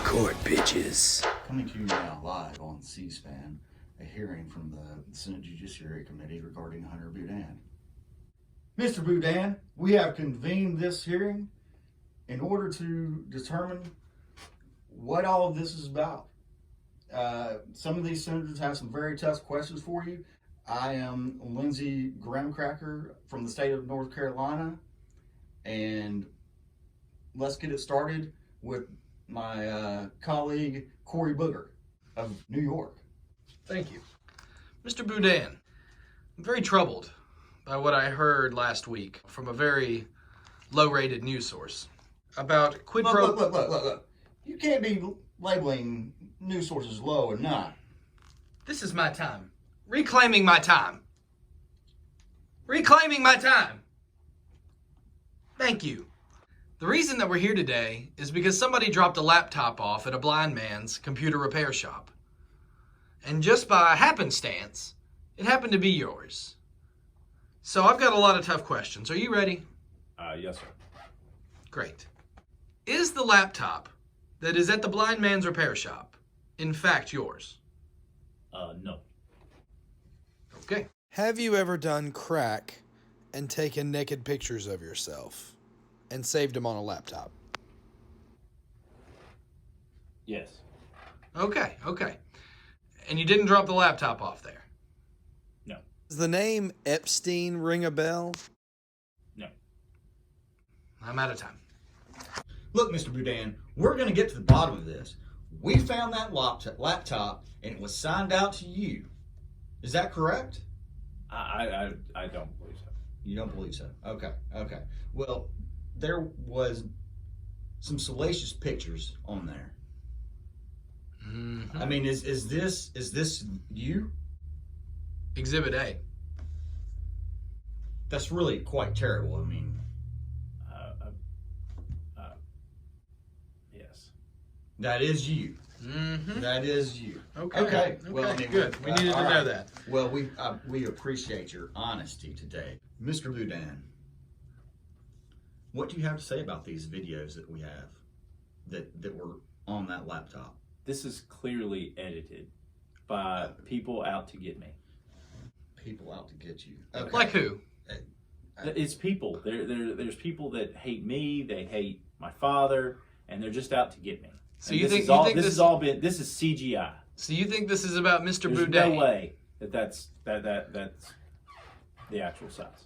court, bitches. Coming to you now live on C-SPAN, a hearing from the Senate Judiciary Committee regarding Hunter Boudin. Mr. Boudin, we have convened this hearing in order to determine what all of this is about. Some of these senators have some very tough questions for you. I am Lindsey Gramcracker from the state of North Carolina, and let's get it started with my colleague Corey Booger of New York. Thank you. Mr. Boudin, I'm very troubled by what I heard last week from a very low-rated news source about quid pro... Look. You can't be labeling news sources low and not. This is my time. Reclaiming my time. Reclaiming my time. Thank you. The reason that we're here today is because somebody dropped a laptop off at a blind man's computer repair shop. And just by happenstance, it happened to be yours. So I've got a lot of tough questions. Are you ready? Yes, sir. Great. Is the laptop that is at the blind man's repair shop in fact yours? No. Okay. Have you ever done crack and taken naked pictures of yourself and saved them on a laptop? Yes. Okay. And you didn't drop the laptop off there? No. Does the name Epstein ring a bell? No. I'm out of time. Look, Mr. Boudin, we're going to get to the bottom of this. We found that laptop, and it was signed out to you. Is that correct? I don't believe so. You don't believe so? Okay. Well, there was some salacious pictures on there. Mm-hmm. I mean, is this you? Exhibit A. That's really quite terrible. I mean, Yes. that is you. Mm-hmm. That is you. Okay. Well, anyway, Good. We needed to all know right. that. Well, we appreciate your honesty today, Mr. Boudin. What do you have to say about these videos that we have that were on that laptop? This is clearly edited by people out to get me. People out to get you. Okay. Like who? It's people. There's people that hate me. They hate my father, and they're just out to get me. So And you this think is all, this has all been? This is CGI. So you think this is about Mr. There's Boudin? no way that's the actual size.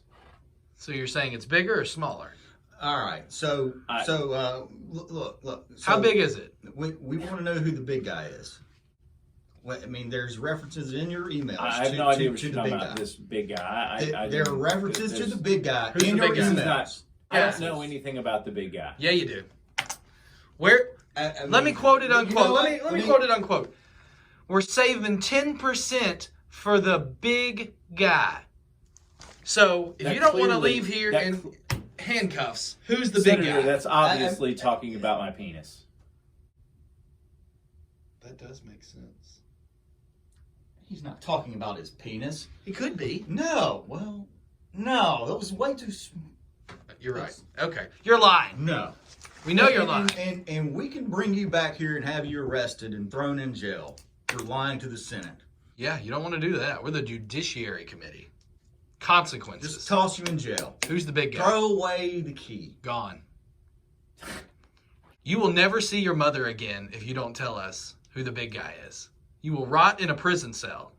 So you're saying it's bigger or smaller? All right. So look. So How big is it? We want to know who the big guy is. Well, I mean, there's references in your emails. I have no idea what to you're the talking big about. guy. This big guy. There are references to the big guy Who's in the your big guy? emails. I don't know anything about the big guy. Yeah, you do. Where? I Let me quote it unquote. You know what? Let me quote it unquote. We're saving 10% for the big guy. So if That you don't want to clearly- leave here that in handcuffs, who's the big Senator, guy? that's obviously talking about my penis. That does make sense. He's not talking about his penis. He could be. No. Well, no. That was way too. You're right. Okay. You're lying. No. We know you're lying. And we can bring you back here and have you arrested and thrown in jail for lying to the Senate. Yeah, you don't want to do that. We're the Judiciary Committee. Consequences. Just toss you in jail. Who's the big guy? Throw away the key. Gone. You will never see your mother again if you don't tell us who the big guy is. You will rot in a prison cell.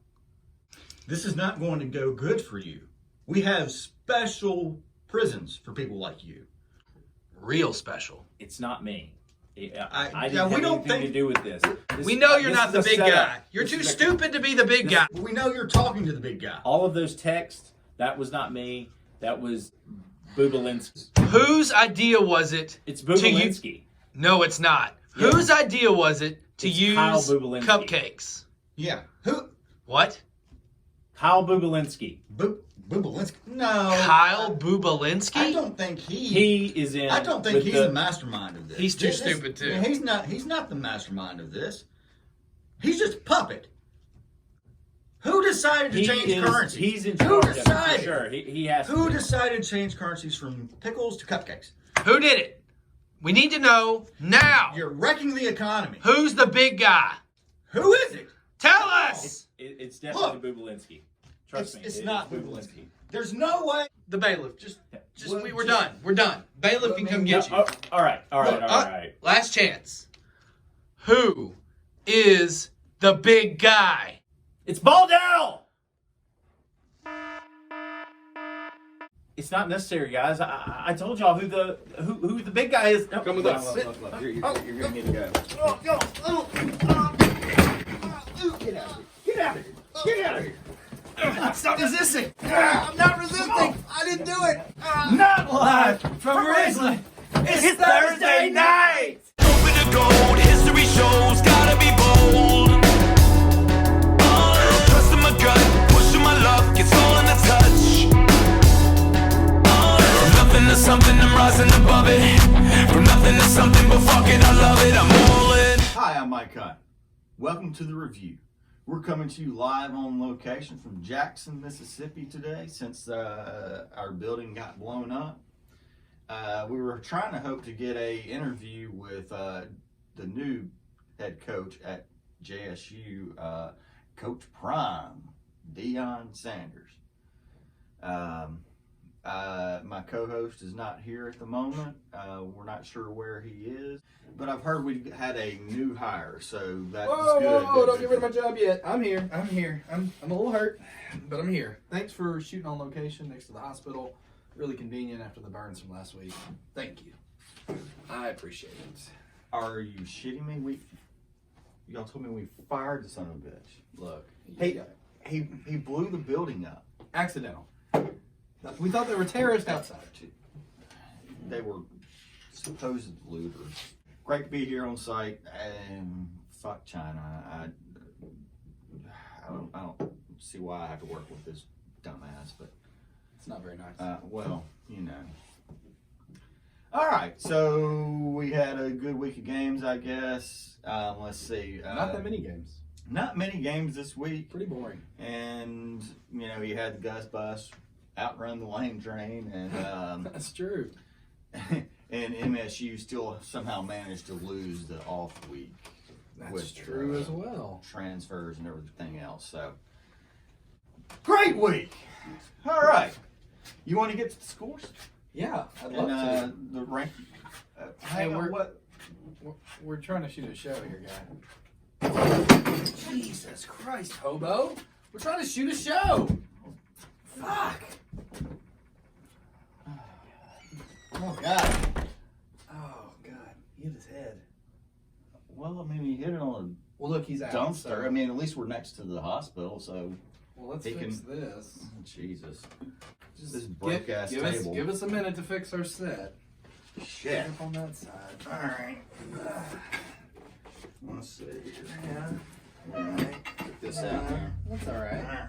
This is not going to go good for you. We have special prisons for people like you. Real special. It's not me. yeah, I didn't we have don't anything think- to do with this. We know you're this not is the a big setup. guy. You're This too is a- stupid to be the big guy. We know you're talking to the big guy. All of those texts, that was not me. That was Bubalinsky. Whose idea was it It's to you? Bubalinsky. No, it's not. Yeah. Whose idea was it to It's use Kyle Bubalinsky. cupcakes? Yeah. Who? What? Kyle Bubalinsky. Bubalinsky? No. Kyle Bubalinsky? I don't think He is in. I don't think with he's the mastermind of this. He's too This- stupid, too. He's not the mastermind of this. He's just a puppet. Who decided to change currencies? He's in Who charge of it, decided? for sure. He has Who to. decided to change currencies from pickles to cupcakes? Who did it? We need to know now. You're wrecking the economy. Who's the big guy? Who is it? Tell us. It's definitely Bubulinski. Trust me. It's not Bubulinski. There's no way. The bailiff. Just Well, we're done. We're done. Bailiff can come get you. All right. Last chance. Who is the big guy? It's Baldell! It's not necessary, guys. I told y'all who the big guy is. Come with us. You're gonna need to go. Get out of here. Get out of here. Get out of here. Stop resisting. I'm not resisting. I didn't do it. Not live from Ridgeland. It's Thursday night. Open the gold, history shows, gotta be bold. Trusting my gut, pushing my luck, it's all in a touch. From nothing to something, I'm rising above it. From nothing to something, but fuck it, I love it, I'm all in. Hi, I'm Mike Hunt. Welcome to the review. We're coming to you live on location from Jackson, Mississippi today since our building got blown up. We were trying to hope to get a interview with the new head coach at JSU, Coach Prime, Deion Sanders. My co-host is not here at the moment. We're not sure where he is, but I've heard we had a new hire, so that's good. Whoa, don't get rid of my job yet. I'm here. I'm a little hurt, but I'm here. Thanks for shooting on location next to the hospital. Really convenient after the burns from last week. Thank you. I appreciate it. Are you shitting me? Y'all told me we fired the son of a bitch. Look, He blew the building up. accidental. We thought they were terrorists outside. They were supposed looters. Great to be here on site, and fuck China. I don't see why I have to work with this dumbass, but It's not very nice. well, you know. All right, so we had a good week of games, I guess. Let's see. Not that many games. Not many games this week, Pretty boring. and you know you had the Gus Bus outrun the lane train, and That's true. and MSU still somehow managed to lose the off week. That's with, true as well. Transfers and everything else. So great week. All right, you want to get to the scores? Yeah, I'd love to. And the rank. Hey, hang on, We're trying to shoot a show here, guy. Jesus Christ, hobo! We're trying to shoot a show. Fuck. Oh God. Oh God, he hit his head. Well, I mean, he hit it on Well, look, he's a out. dumpster. so- I mean, at least we're next to the hospital, so well, let's he fix can- this. Jesus. Just This broke-ass give table. give us a minute to fix our set. Shit. Up on that side. All right. Let's see. Yeah. Get this out here. That's all right.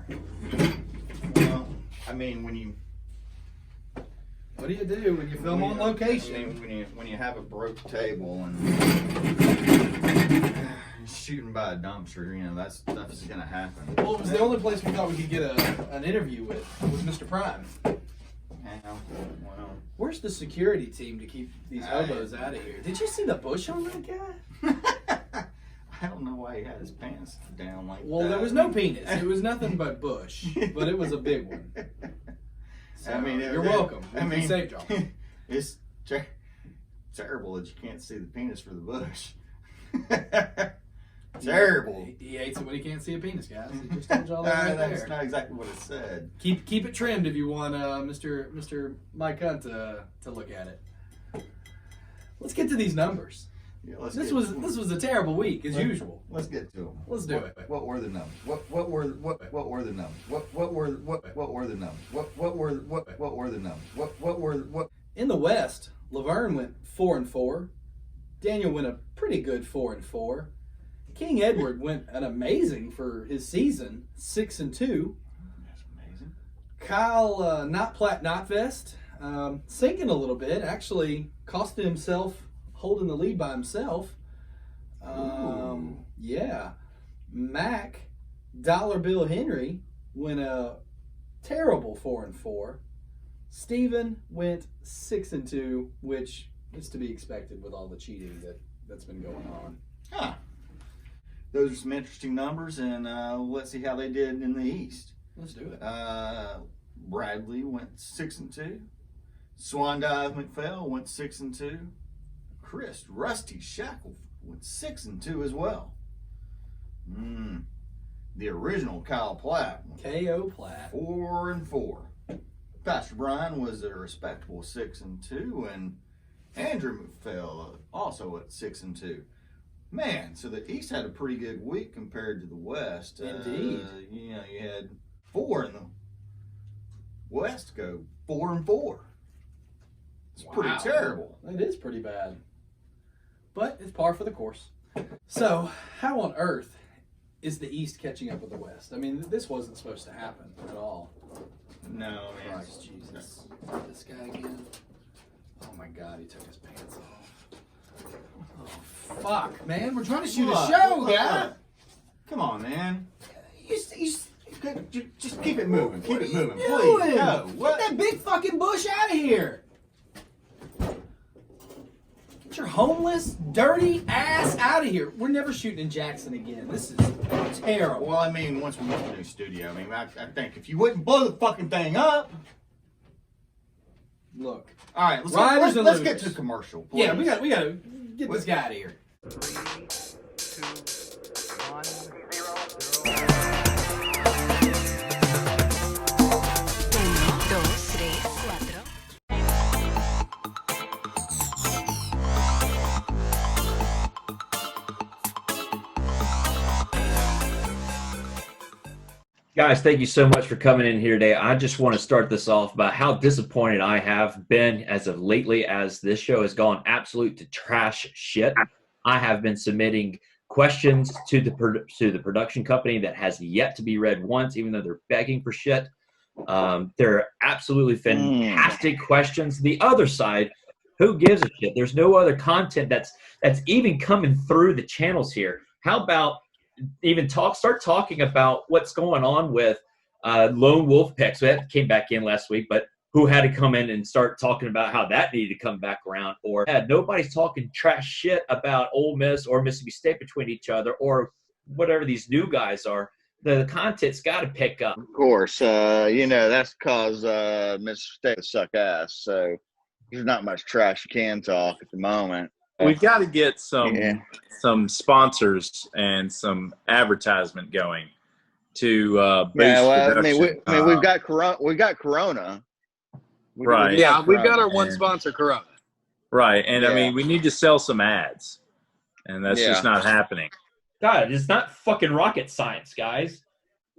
Well, I mean, when you What do you do when you film on location? I mean, when you have a broke table and shooting by a dumpster, you know that stuff's gonna happen. Well, it was the only place we thought we could get an interview with Mr. Prime. Yeah, well, Where's the security team to keep these hobos out of here? Did you see the bush on that guy? I don't know why he had his pants down like Well, that. there was no penis. It was nothing but bush, but it was a big one. So, I mean, you're welcome. I mean, saved y'all. It's terrible that you can't see the penis for the bush. Terrible. He hates it when he can't see a penis, guys. He just told y'all that right That's there. not exactly what it said. Keep it trimmed if you want Mr. Mike Hunt to look at it. Let's get to these numbers. Yeah, This was a terrible week as usual. Let's get to them. Let's do it. What were the numbers? What were the numbers? What were the numbers? What were the numbers? In the West, Laverne went 4-4. Daniel went a pretty good 4-4. King Edward went an amazing for his season, 6-2. That's amazing. Kyle Not Plat Not Vest, sinking a little bit, actually costed himself holding the lead by himself. Yeah. Mac Dollar Bill Henry went a terrible 4-4. Steven went 6-2, which It's to be expected with all the cheating that's been going on. Huh. Those are some interesting numbers, and let's see how they did in the East. Let's do it. Bradley went 6-2. Swan Dive McPhail went 6-2. Chris Rusty Shackle went 6-2 as well. The original Kyle Platt went KO Platt 4-4. Pastor Brian was a respectable 6-2, and Andrew McPhail also at 6-2. Man, so the East had a pretty good week compared to the West. Indeed. You had 4 in the West go 4-4. It's pretty terrible. It is pretty bad. But it's par for the course. So, how on earth is the East catching up with the West? I mean, this wasn't supposed to happen at all. No, man. Christ Jesus. This guy again. Oh my God, he took his pants off. Oh, fuck, man. We're trying to shoot a show, guy. Come on, man. You Just keep it moving. Keep it moving, doing? please. No, Get that big fucking bush out of here. Get your homeless, dirty ass out of here. We're never shooting in Jackson again. This is terrible. Well, I mean, once we get to the new studio, I mean, I think if you wouldn't blow the fucking thing up. Look. All right, let's get to the commercial, please. Yeah, we gotta get this guy out of here. 3, 2, 1, 0. 1, 2, 3, 4. Guys, thank you so much for coming in here today. I just want to start this off by how disappointed I have been as of lately as this show has gone absolute to trash shit. I have been submitting questions to the production company that has yet to be read once, even though they're begging for shit. They're absolutely fantastic questions. The other side, who gives a shit? There's no other content that's even coming through the channels here. How about even start talking about what's going on with Lone Wolf picks that came back in last week, but who had to come in and start talking about how that needed to come back around, or nobody's talking trash shit about Ole Miss or Mississippi State between each other, or whatever these new guys are. The content's got to pick up. Of course, that's because Mississippi State suck ass, so there's not much trash you can talk at the moment. We've got to get some sponsors and some advertisement going to boost production. I mean, we've got Corona. Right. Yeah, we've got our one sponsor, Corona. Right, and I mean, we need to sell some ads, and that's just not happening. God, it's not fucking rocket science, guys.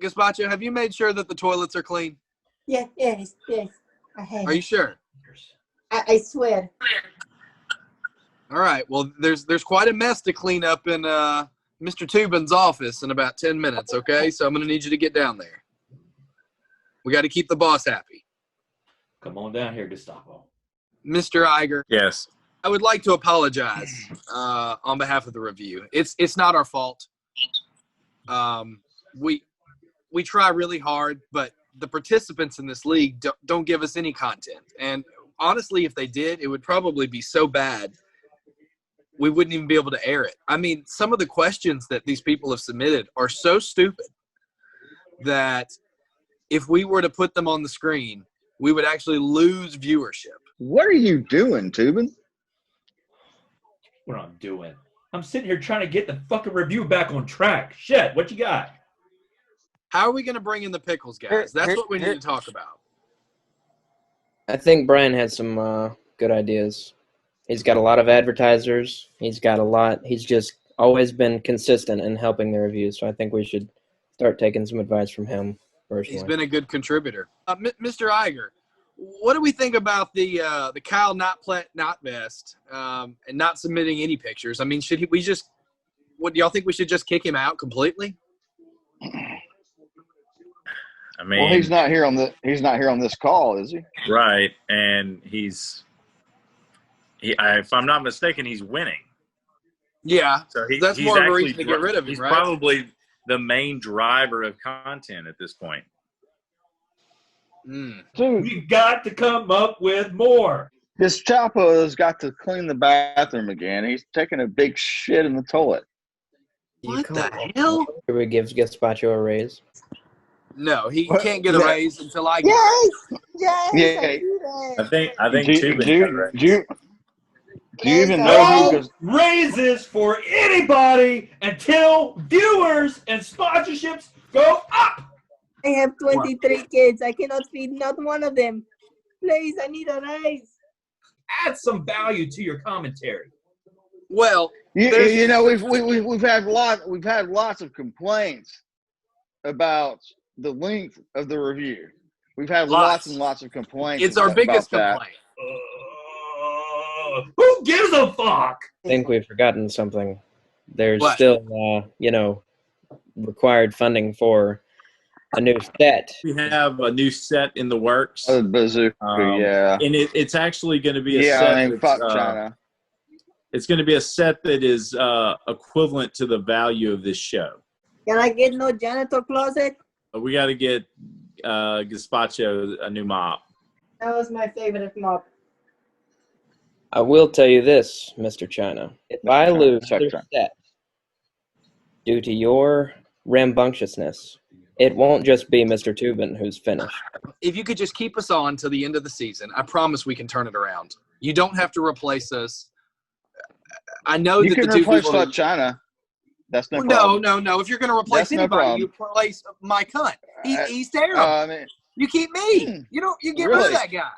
Gazpacho, have you made sure that the toilets are clean? Yes, I have. Are you sure? I swear. All right. Well, there's quite a mess to clean up in Mr. Tubin's office in about 10 minutes, okay? So I'm going to need you to get down there. We got to keep the boss happy. Come on down here, Gestapo. Mr. Iger. Yes. I would like to apologize on behalf of the review. It's not our fault. We try really hard, but the participants in this league don't give us any content. And honestly, if they did, it would probably be so bad we wouldn't even be able to air it. I mean, some of the questions that these people have submitted are so stupid that if we were to put them on the screen, we would actually lose viewership. What are you doing, Tubin? What I'm doing? I'm sitting here trying to get the fucking review back on track. Shit, what you got? How are we going to bring in the pickles, guys? That's what we need to talk about. I think Brian had some good ideas. He's got a lot of advertisers. He's just always been consistent in helping the reviews. So I think we should start taking some advice from him personally. He's been a good contributor. Mr. Iger, what do we think about the Kyle Notvest and not submitting any pictures? I mean, do y'all think we should just kick him out completely? I mean, well, he's not here on this call, is he? Right, and if I'm not mistaken, he's winning. Yeah, so that's he's more of a reason to get rid of him, he's right? Probably the main driver of content at this point. We've got to come up with more. This Chapo has got to clean the bathroom again. He's taking a big shit in the toilet. What the hell? We give Gazpacho a raise. No, he What? can't get a Yeah. raise until I get a raise. Yes, Yeah. I do that. I think Do Tubin you Yes, even I know who do. goes? Raises for anybody until viewers and sponsorships go up. I have 23 kids. I cannot feed not one of them. Please, I need a raise. Add some value to your commentary. Well, You know, we've had lots of complaints about the length of the review. We've had lots and lots of complaints. It's our biggest complaint. Who gives a fuck? I think we've forgotten something. There's What? still, required funding for a new set. We have a new set in the works. Oh, bazooka, yeah. And it's actually going to be a Yeah, set. I mean, fuck China. It's going to be a set that is equivalent to the value of this show. Can I get no janitor closet? But we got to get Gazpacho a new mop. That was my favorite mop. I will tell you this, Mr. China. If I lose this set due to your rambunctiousness, it won't just be Mr. Tubin who's finished. If you could just keep us on till the end of the season, I promise we can turn it around. You don't have to replace us. I know You that can the two replace people. Fuck China. That's no problem. No. If you're going to replace That's no anybody, problem. you replace my cunt. He's terrible. I mean, you keep me. You get rid Really? of that guy.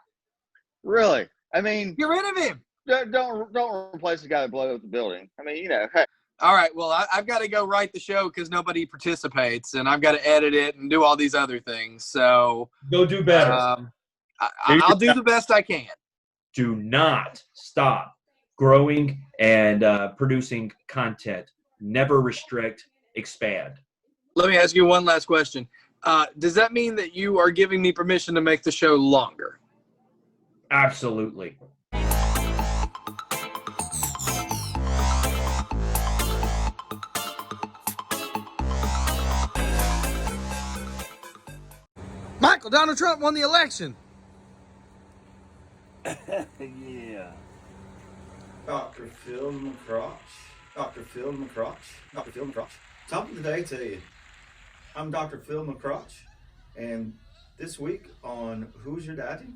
really? I mean, Get rid of him. don't replace the guy that blew up the building. I mean, hey. All right. Well, I've got to go write the show because nobody participates, and I've got to edit it and do all these other things. So Go do better. I'll do the best I can. Do not stop growing and producing content. Never restrict, expand. Let me ask you one last question. Does that mean that you are giving me permission to make the show longer? Absolutely. Michael, Donald Trump won the election. Yeah. Dr. Phil McCross. Top of the day to you. I'm Dr. Phil McCross, and this week on Who's Your Daddy,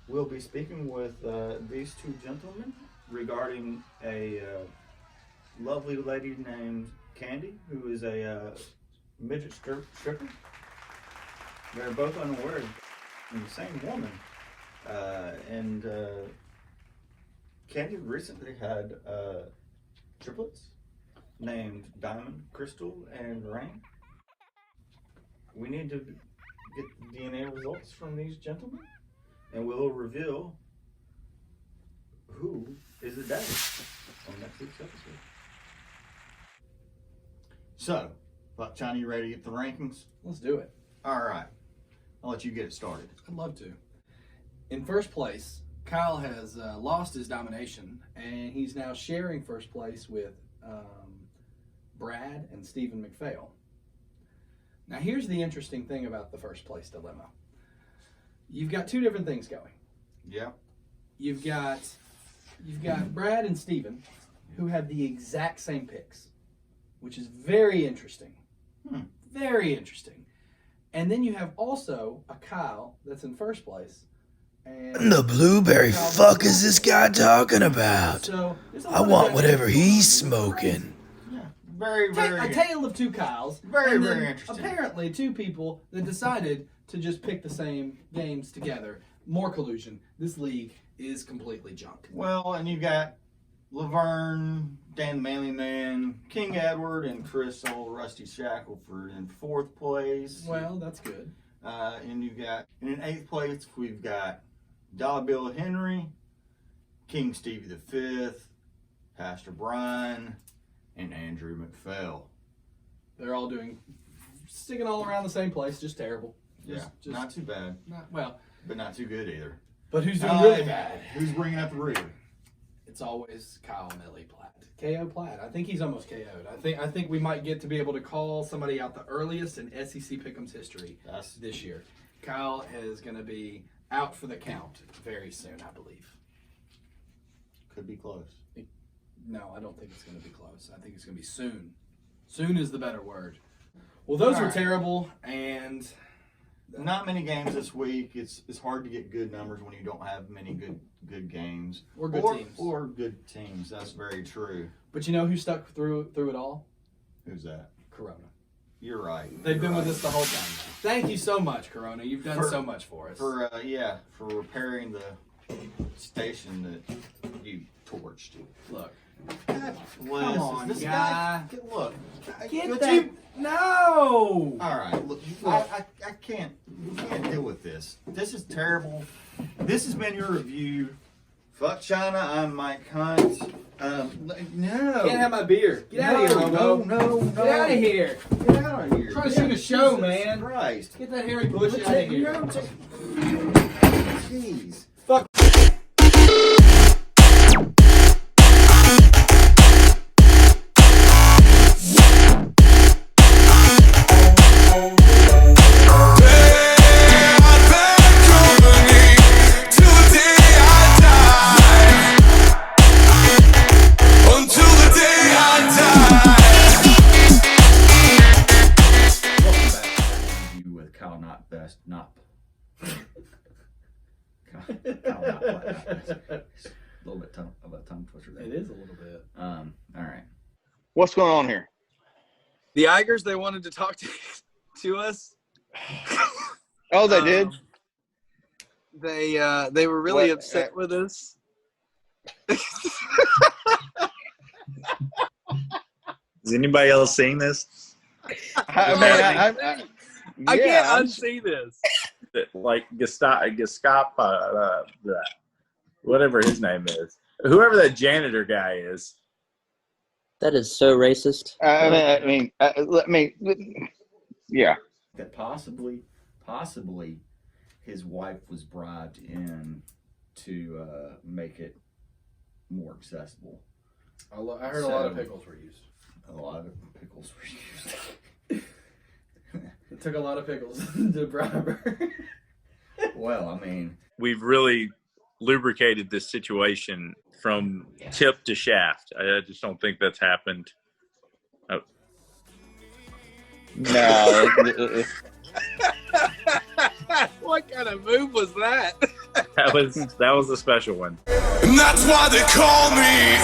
we'll be speaking with these two gentlemen regarding a lovely lady named Candy, who is a midget stripper. They're both unaware of the same woman. And Candy recently had triplets named Diamond, Crystal, and Rain. We need to get DNA results from these gentlemen, and we'll reveal who is the daddy on next week's episode. So, China, you ready to get the rankings? Let's do it. All right. I'll let you get it started. I'd love to. In first place, Kyle has lost his domination, and he's now sharing first place with Brad and Stephen McPhail. Now, here's the interesting thing about the first place dilemma. You've got two different things going. Yeah. You've got Brad and Stephen, who have the exact same picks, which is very interesting. Very interesting. And then you have also a Kyle that's in first place. And the blueberry fuck is this guy talking about? So I want whatever he's smoking. Yeah. Very, very. A tale of two Kyles. Very, and very then interesting. Apparently, two people that decided to just pick the same games together. More collusion. This league is completely junk. Well, and you got Laverne, Dan Manly Man, King Edward, and Chris Old Rusty Shackelford in fourth place. Well, that's good. And you got in eighth place we've got Dollar Bill Henry, King Stevie V, Pastor Brian, and Andrew McPhail. They're all sticking all around the same place, just terrible. Just not too bad. But not too good either. But who's doing really bad? Who's bringing up the rear? It's always Kyle Millie Platt. KO Platt. I think he's almost KO'd. I think we might get to be able to call somebody out the earliest in SEC Pick'em's history this year. Kyle is going to be out for the count very soon, I believe. Could be close. No, I don't think it's going to be close. I think it's going to be soon. Soon is the better word. Well, those were terrible, and not many games this week. It's hard to get good numbers when you don't have many good games or good teams. Or good teams. That's very true. But you know who stuck through it all? Who's that? Corona. You're right. They've been with us the whole time. Thank you so much, Corona. You've done so much for us. For repairing the station that you torched. Look. God bless. Come on, this guy. Look. Get that. No. All right. Look. I can't deal with this. This is terrible. This has been your review. Fuck China. I'm Mike Hunt. No. Can't have my beer. Get out of here, Robo. No. Get out of here. Get out of here. I'm trying to shoot a show, man. Christ. Get that hairy bush out of here. Jeez. Fuck. A little bit of a tongue twister there. It is a little bit. All right. What's going on here? The Eigers, they wanted to talk to us. Oh, they did? They were really upset with us. Is anybody else seeing this? I can't unsee this. Like whatever his name is, whoever that janitor guy is. That is so racist. I mean, yeah. That possibly his wife was bribed in to make it more accessible. I heard a lot of pickles were used. A lot of pickles were used. It took a lot of pickles to bribe her. Well, I mean, we've really lubricated this situation from tip to shaft. I just don't think that's happened. Oh. No. What kind of move was that? That was a special one. And that's why they call me